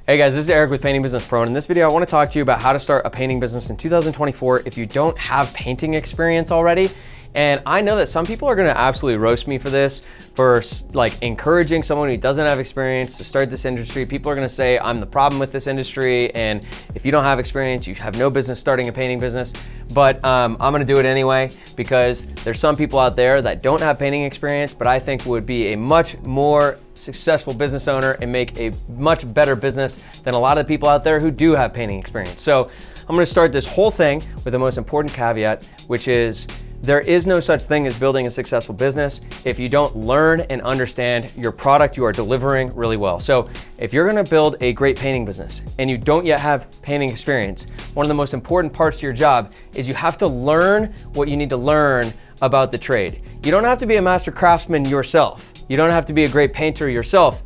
Hey guys, this is Eric with Painting Business Pro, and in this video I want to talk to you about how to start a painting business in 2024 if you don't have painting experience already. And I know that some people are going to absolutely roast me for this, for like encouraging someone who doesn't have experience to start this industry. People are going to say I'm the problem with this industry, and if you don't have experience, you have no business starting a painting business. But I'm going to do it anyway because there's some people out there that don't have painting experience, but I think would be a much more successful business owner and make a much better business than a lot of the people out there who do have painting experience. So I'm going to start this whole thing with the most important caveat, which is there is no such thing as building a successful business if you don't learn and understand your product you are delivering really well. So if you're gonna build a great painting business and you don't yet have painting experience, one of the most important parts to your job is you have to learn what you need to learn about the trade. You don't have to be a master craftsman yourself. You don't have to be a great painter yourself,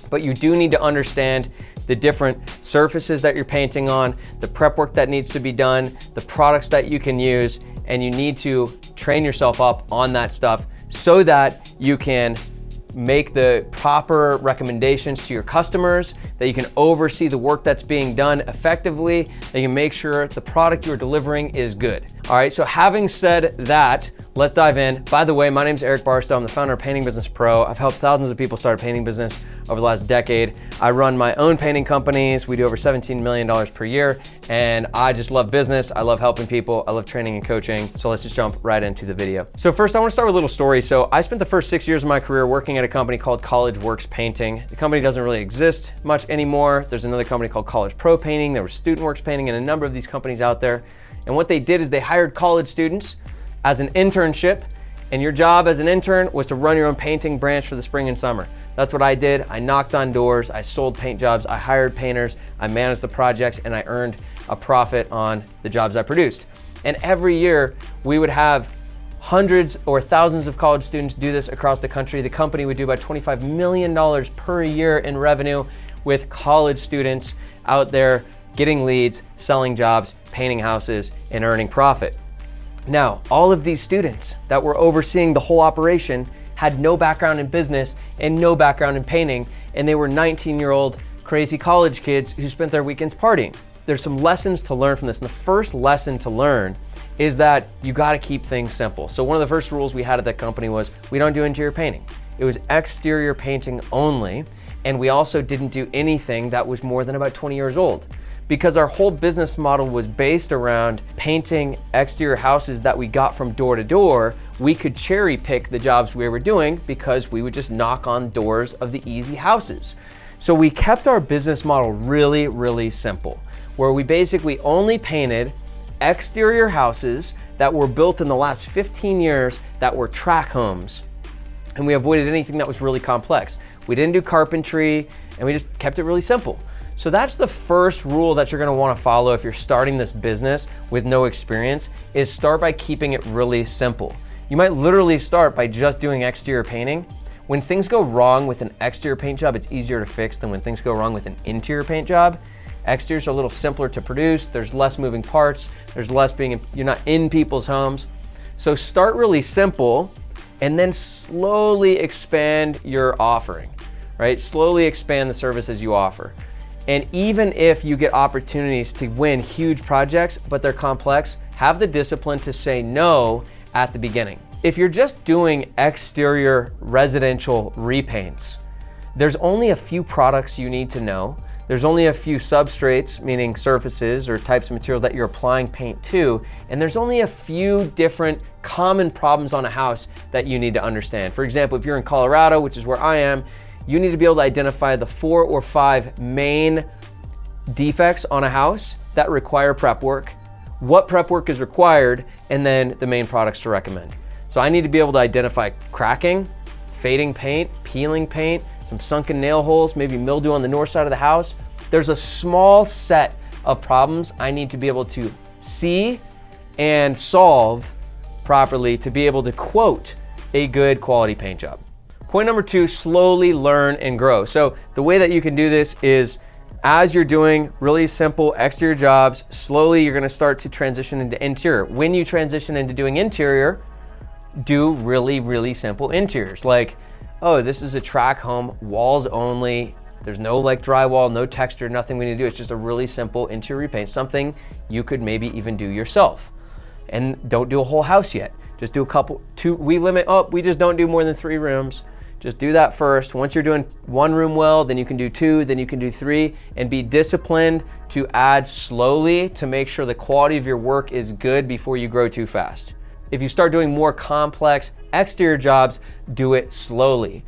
but you do need to understand the different surfaces that you're painting on, the prep work that needs to be done, the products that you can use, and you need to train yourself up on that stuff so that you can make the proper recommendations to your customers, that you can oversee the work that's being done effectively, that you can make sure the product you're delivering is good. All right, so having said that, let's dive in. By the way, my name is Eric Barstow. I'm the founder of Painting Business Pro. I've helped thousands of people start a painting business over the last decade. I run my own painting companies. We do over $17 million per year, and I just love business. I love helping people. I love training and coaching. So let's just jump right into the video. So first, I want to start with a little story. So I spent the first 6 years of my career working at a company called College Works Painting. The company doesn't really exist much anymore. There's another company called College Pro Painting. There was Student Works Painting and a number of these companies out there. And what they did is they hired college students as an internship, and your job as an intern was to run your own painting branch for the spring and summer. That's what I did. I knocked on doors, I sold paint jobs, I hired painters, I managed the projects, and I earned a profit on the jobs I produced. And every year we would have hundreds or thousands of college students do this across the country. The company would do about $25 million per year in revenue with college students out there getting leads, selling jobs, painting houses, and earning profit. Now, all of these students that were overseeing the whole operation had no background in business and no background in painting, and they were 19-year-old crazy college kids who spent their weekends partying. There's some lessons to learn from this, and the first lesson to learn is that you gotta keep things simple. So one of the first rules we had at that company was we don't do interior painting. It was exterior painting only, and we also didn't do anything that was more than about 20 years old, because our whole business model was based around painting exterior houses that we got from door to door. We could cherry pick the jobs we were doing because we would just knock on doors of the easy houses. So we kept our business model really, really simple, where we basically only painted exterior houses that were built in the last 15 years that were tract homes. And we avoided anything that was really complex. We didn't do carpentry, and we just kept it really simple. So that's the first rule that you're gonna wanna follow if you're starting this business with no experience, is start by keeping it really simple. You might literally start by just doing exterior painting. When things go wrong with an exterior paint job, it's easier to fix than when things go wrong with an interior paint job. Exteriors are a little simpler to produce. There's less moving parts. There's less you're not in people's homes. So start really simple and then slowly expand your offering, right? Slowly expand the services you offer. And even if you get opportunities to win huge projects, but they're complex, have the discipline to say no at the beginning. If you're just doing exterior residential repaints, there's only a few products you need to know. There's only a few substrates, meaning surfaces or types of materials that you're applying paint to, and there's only a few different common problems on a house that you need to understand. For example, if you're in Colorado, which is where I am, you need to be able to identify the 4 or 5 main defects on a house that require prep work, what prep work is required, and then the main products to recommend. So I need to be able to identify cracking, fading paint, peeling paint, some sunken nail holes, maybe mildew on the north side of the house. There's a small set of problems I need to be able to see and solve properly to be able to quote a good quality paint job. Point number 2, slowly learn and grow. So the way that you can do this is as you're doing really simple exterior jobs, slowly you're gonna start to transition into interior. When you transition into doing interior, do really, really simple interiors. Like, oh, this is a tract home, walls only, There's no like drywall, no texture, nothing we need to do. It's just a really simple interior repaint, something you could maybe even do yourself. And don't do a whole house yet. Just do a couple, we just don't do more than 3 rooms. Just do that first. Once you're doing 1 room well, then you can do 2, then you can do 3, and be disciplined to add slowly to make sure the quality of your work is good before you grow too fast. If you start doing more complex exterior jobs, do it slowly.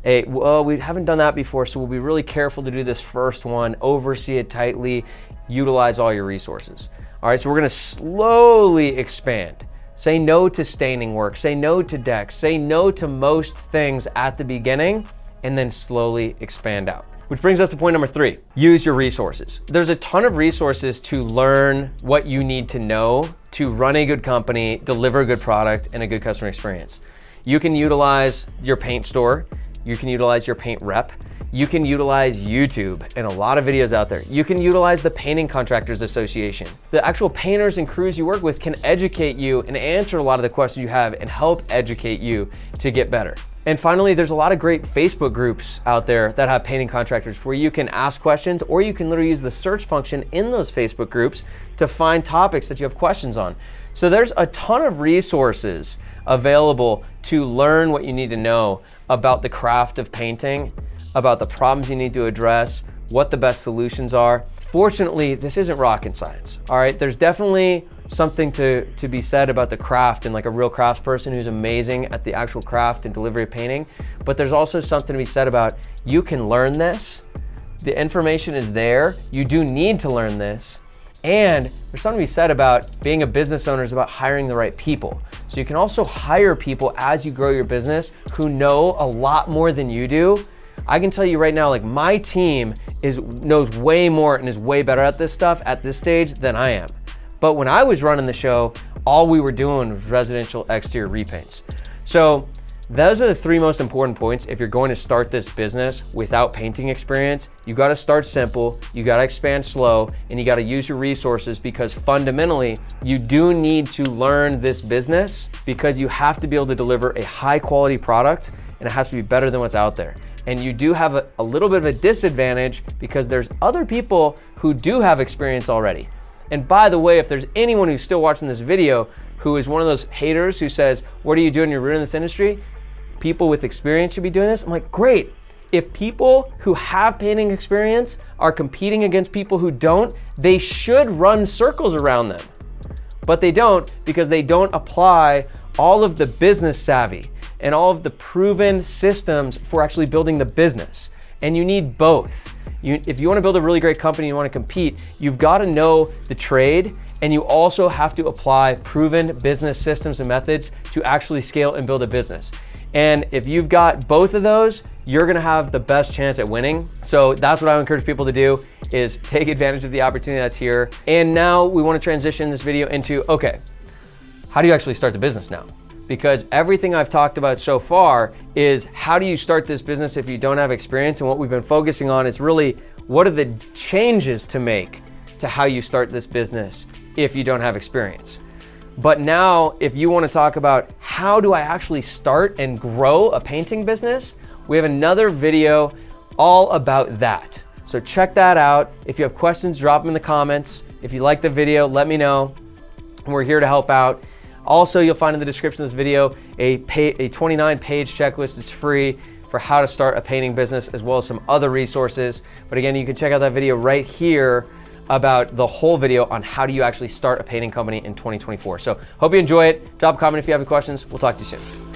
Well, we haven't done that before, so we'll be really careful to do this first one, oversee it tightly, utilize all your resources. All right, so we're gonna slowly expand. Say no to staining work, say no to decks, say no to most things at the beginning, and then slowly expand out. Which brings us to point number 3, use your resources. There's a ton of resources to learn what you need to know to run a good company, deliver a good product, and a good customer experience. You can utilize your paint store, you can utilize your paint rep, you can utilize YouTube and a lot of videos out there. You can utilize the Painting Contractors Association. The actual painters and crews you work with can educate you and answer a lot of the questions you have and help educate you to get better. And finally, there's a lot of great Facebook groups out there that have painting contractors where you can ask questions, or you can literally use the search function in those Facebook groups to find topics that you have questions on. So there's a ton of resources available to learn what you need to know about the craft of painting, about the problems you need to address, what the best solutions are. Fortunately, this isn't rocket science, all right? There's definitely something to be said about the craft and like a real craftsperson who's amazing at the actual craft and delivery of painting, but there's also something to be said about you can learn this, the information is there, you do need to learn this, and there's something to be said about being a business owner is about hiring the right people. So you can also hire people as you grow your business who know a lot more than you do. I can tell you right now, like my team knows way more and is way better at this stuff at this stage than I am. But when I was running the show, all we were doing was residential exterior repaints. So those are the 3 most important points. If you're going to start this business without painting experience, you gotta start simple, you gotta expand slow, and you gotta use your resources, because fundamentally, you do need to learn this business because you have to be able to deliver a high quality product, and it has to be better than what's out there. And you do have a little bit of a disadvantage because there's other people who do have experience already. And by the way, if there's anyone who's still watching this video who is one of those haters who says, what are you doing? You're ruining this industry. People with experience should be doing this. I'm like, great. If people who have painting experience are competing against people who don't, they should run circles around them. But they don't, because they don't apply all of the business savvy and all of the proven systems for actually building the business. And you need both. If you want to build a really great company, you want to compete, you've got to know the trade, and you also have to apply proven business systems and methods to actually scale and build a business. And if you've got both of those, you're gonna have the best chance at winning. So that's what I would encourage people to do, is take advantage of the opportunity that's here. And now we wanna transition this video into, okay, how do you actually start the business now? Because everything I've talked about so far is how do you start this business if you don't have experience? And what we've been focusing on is really what are the changes to make to how you start this business if you don't have experience. But now, if you want to talk about how do I actually start and grow a painting business, we have another video all about that. So check that out. If you have questions, drop them in the comments. If you like the video, let me know. We're here to help out. Also, you'll find in the description of this video a 29-page checklist. It's free for how to start a painting business, as well as some other resources. But again, you can check out that video right here about the whole video on how do you actually start a painting company in 2024. So hope you enjoy it. Drop a comment if you have any questions. We'll talk to you soon.